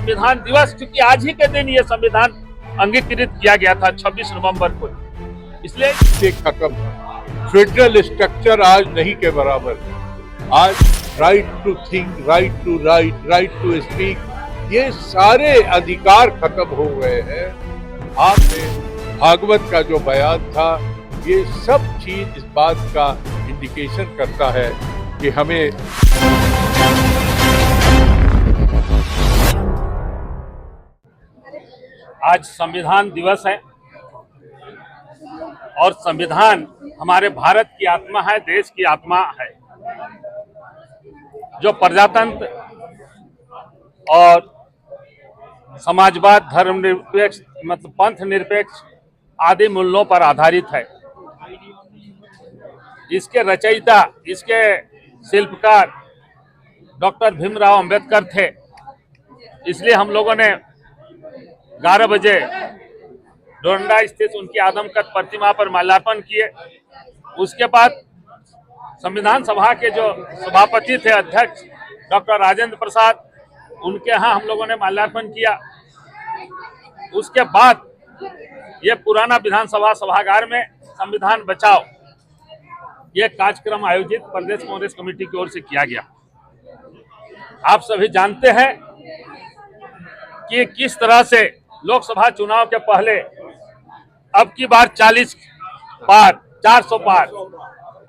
संविधान दिवस, क्योंकि आज ही के दिन ये संविधान अंगीकृत किया गया था 26 नवंबर को, इसलिए ये खत्म। फेडरल स्ट्रक्चर आज नहीं के बराबर है। आज right to think, right to write, right to speak, ये सारे अधिकार खत्म हो गए हैं। आपने भागवत का जो बयान था, ये सब चीज इस बात का इंडिकेशन करता है कि हमें आज संविधान दिवस है और संविधान हमारे भारत की आत्मा है, देश की आत्मा है, जो प्रजातंत्र और समाजवाद, धर्मनिरपेक्ष मतलब पंथ निरपेक्ष आदि मूल्यों पर आधारित है। इसके रचयिता, इसके शिल्पकार डॉक्टर भीमराव अंबेडकर थे। इसलिए हम लोगों ने 11 बजे डोरंडा स्थित उनकी आदमकद प्रतिमा पर माल्यार्पण किए। उसके बाद संविधान सभा के जो सभापति थे, अध्यक्ष डॉक्टर राजेंद्र प्रसाद, उनके यहाँ हम लोगों ने माल्यार्पण किया। उसके बाद ये पुराना विधानसभा सभागार में संविधान बचाओ ये कार्यक्रम आयोजित प्रदेश कांग्रेस कमेटी की ओर से किया गया। आप सभी जानते हैं कि किस तरह से लोकसभा चुनाव के पहले अब की बार 40 पार, 400 पार,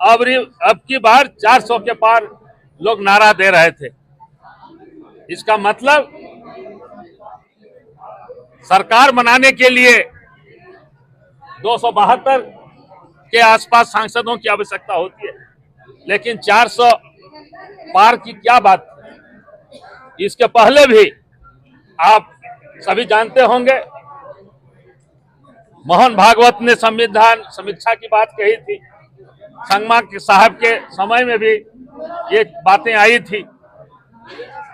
अब की बार 400 के पार लोग नारा दे रहे थे। इसका मतलब सरकार बनाने के लिए 272 के आसपास सांसदों की आवश्यकता होती है, लेकिन 400 पार की क्या बात। इसके पहले भी आप सभी जानते होंगे, मोहन भागवत ने संविधान समीक्षा की बात कही थी। संगमा साहब के समय में भी ये बातें आई थी।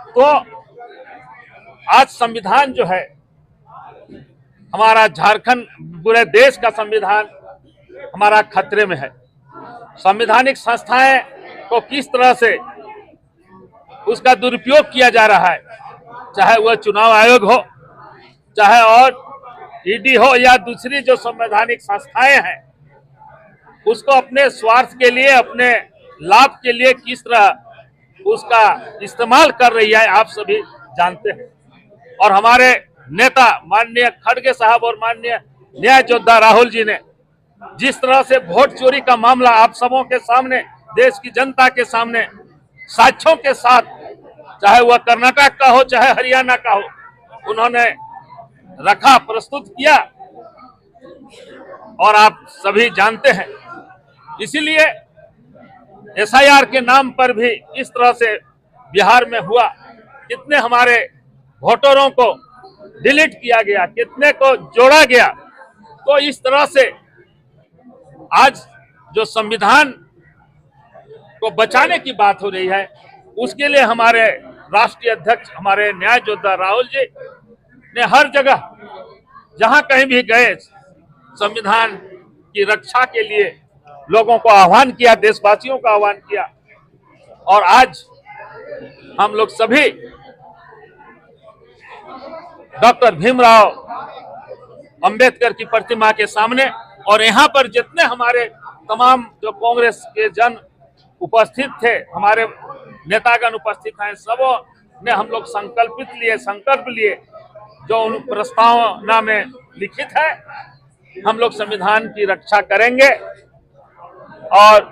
तो आज संविधान जो है हमारा, झारखंड, पूरे देश का संविधान हमारा खतरे में है। संवैधानिक संस्थाएं को किस तरह से उसका दुरुपयोग किया जा रहा है, चाहे वह चुनाव आयोग हो, चाहे और ईडी हो या दूसरी जो संवैधानिक संस्थाएं हैं, उसको अपने स्वार्थ के लिए, अपने लाभ के लिए किस तरह उसका इस्तेमाल कर रही है, आप सभी जानते हैं। और हमारे नेता माननीय खड़गे साहब और माननीय न्याय योद्धा राहुल जी ने जिस तरह से वोट चोरी का मामला आप सबों के सामने, देश की जनता के सामने साक्ष्यों के साथ, चाहे वह कर्नाटक का हो चाहे हरियाणा का हो, उन्होंने रखा, प्रस्तुत किया, और आप सभी जानते हैं। इसीलिए एसआईआर के नाम पर भी इस तरह से बिहार में हुआ, कितने हमारे वोटरों को डिलीट किया गया, कितने को जोड़ा गया। तो इस तरह से आज जो संविधान को बचाने की बात हो रही है, उसके लिए हमारे राष्ट्रीय अध्यक्ष, हमारे न्याय योद्धा राहुल जी ने हर जगह जहां कहीं भी गए, संविधान की रक्षा के लिए लोगों को आह्वान किया, देशवासियों का आह्वान किया। और आज हम लोग सभी डॉक्टर भीमराव अंबेडकर की प्रतिमा के सामने, और यहाँ पर जितने हमारे तमाम जो कांग्रेस के जन उपस्थित थे, हमारे नेतागण उपस्थित हैं, सबों ने हम लोग संकल्प लिए जो उन प्रस्तावना में लिखित है। हम लोग संविधान की रक्षा करेंगे और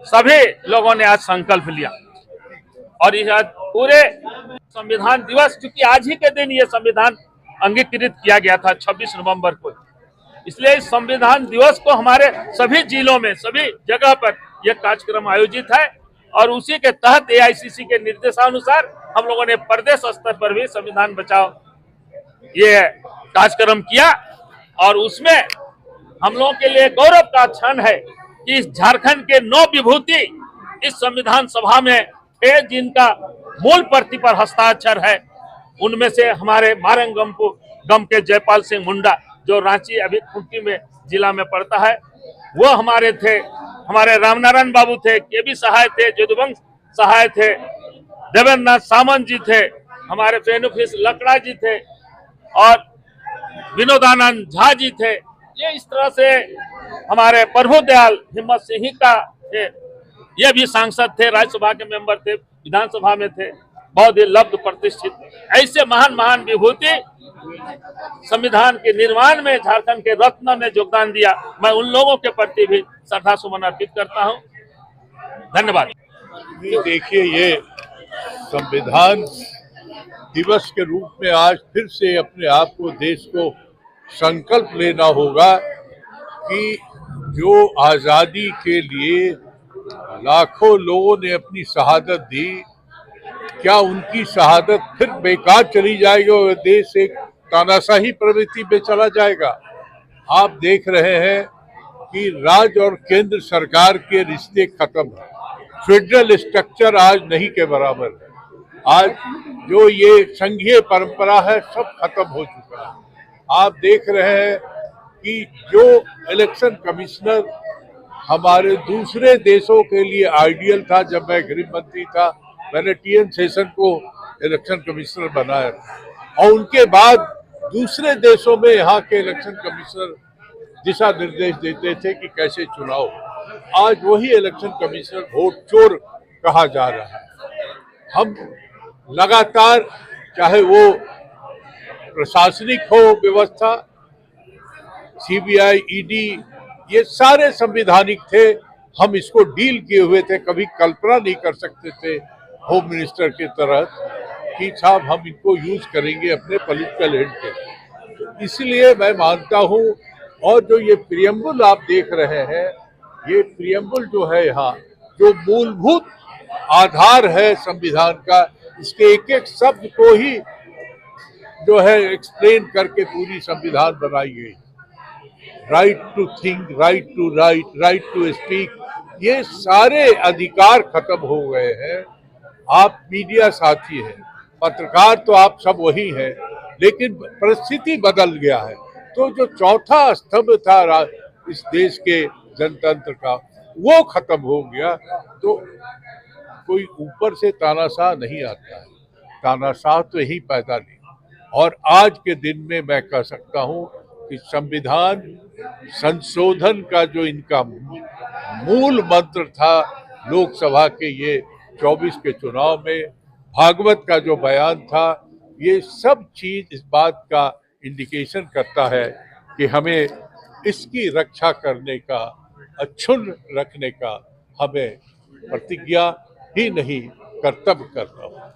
सभी लोगों ने आज संकल्प लिया। और यह पूरे संविधान दिवस, क्योंकि आज ही के दिन ये संविधान अंगीकृत किया गया था 26 नवंबर को, इसलिए इस संविधान दिवस को हमारे सभी जिलों में, सभी जगह पर यह कार्यक्रम आयोजित है। और उसी के तहत एआईसीसी के निर्देशानुसार हम लोगों ने प्रदेश स्तर पर भी संविधान बचाओ ये कार्यक्रम किया। और उसमें हम लोगों के लिए गौरव का क्षण है कि इस झारखंड के 9 विभूति इस संविधान सभा में थे, जिनका मूल प्रति पर हस्ताक्षर है। उनमें से हमारे मारंग गम के जयपाल सिंह मुंडा, जो रांची अभी खूंटी में जिला में पड़ता है, वो हमारे थे। हमारे रामनारायण बाबू थे, केबी सहाय थे, जदुवंश सहाय थे, देवेंद्र नाथ सामंत जी थे, हमारे फेनुफिस लकड़ा जी थे और विनोदानंद झा जी थे। ये इस तरह से हमारे प्रभु दयाल हिम्मत सिंह का थे, ये भी सांसद थे, राज्यसभा के मेंबर थे, विधानसभा में थे, बहुत ही लब्ध प्रतिष्ठित। ऐसे महान महान विभूति संविधान के निर्माण में झारखंड के रत्न ने योगदान दिया। मैं उन लोगों के प्रति भी श्रद्धा सुमन अर्पित करता हूं। धन्यवाद। देखिए, ये संविधान दिवस के रूप में आज फिर से अपने आप को, देश को संकल्प लेना होगा कि जो आज़ादी के लिए लाखों लोगों ने अपनी शहादत दी, क्या उनकी शहादत फिर बेकार चली जाएगी और देश एक तानाशाही प्रवृत्ति में चला जाएगा। आप देख रहे हैं कि राज्य और केंद्र सरकार के रिश्ते खत्म हैं। फेडरल स्ट्रक्चर आज नहीं के बराबर है। आज जो ये संघीय परंपरा है सब खत्म हो चुका है। आप देख रहे हैं कि जो इलेक्शन कमिश्नर हमारे दूसरे देशों के लिए आइडियल था, जब मैं गृह मंत्री था मैंने टीएन शेषन को इलेक्शन कमिश्नर बनाया और उनके बाद दूसरे देशों में यहाँ के इलेक्शन कमिश्नर दिशा निर्देश देते थे कि कैसे चुनाव। आज वही इलेक्शन कमिश्नर वोट चोर कहा जा रहा है। हम लगातार, चाहे वो प्रशासनिक हो व्यवस्था, सीबीआई, ईडी, ये सारे संवैधानिक थे, हम इसको डील किए हुए थे। कभी कल्पना नहीं कर सकते थे होम मिनिस्टर के तरह कि साहब हम इनको यूज करेंगे अपने पॉलिटिकल एंड के। इसलिए मैं मानता हूँ, और जो ये प्रियम्बल आप देख रहे हैं, ये प्रियम्बल जो है यहाँ जो मूलभूत आधार है संविधान का, इसके एक एक शब्द को ही जो है एक्सप्लेन करके पूरी संविधान बनाई गई। Right to think, right to write, right to speak, ये सारे अधिकार खत्म हो गए हैं। आप मीडिया साथी हैं, पत्रकार तो आप सब वही हैं, लेकिन परिस्थिति बदल गया है। तो जो चौथा स्तंभ था इस देश के जनतंत्र का, वो खत्म हो गया। तो कोई ऊपर से तानाशाह नहीं आता है, तानाशाह तो यही पैदा नहीं। और आज के दिन में मैं कह सकता हूँ कि संविधान संशोधन का जो इनका मूल मंत्र था लोकसभा के ये 24 के चुनाव में, भागवत का जो बयान था, ये सब चीज इस बात का इंडिकेशन करता है कि हमें इसकी रक्षा करने का, अक्षुण्ण रखने का हमें प्रतिज्ञा ही नहीं कर्तव्य करना होगा।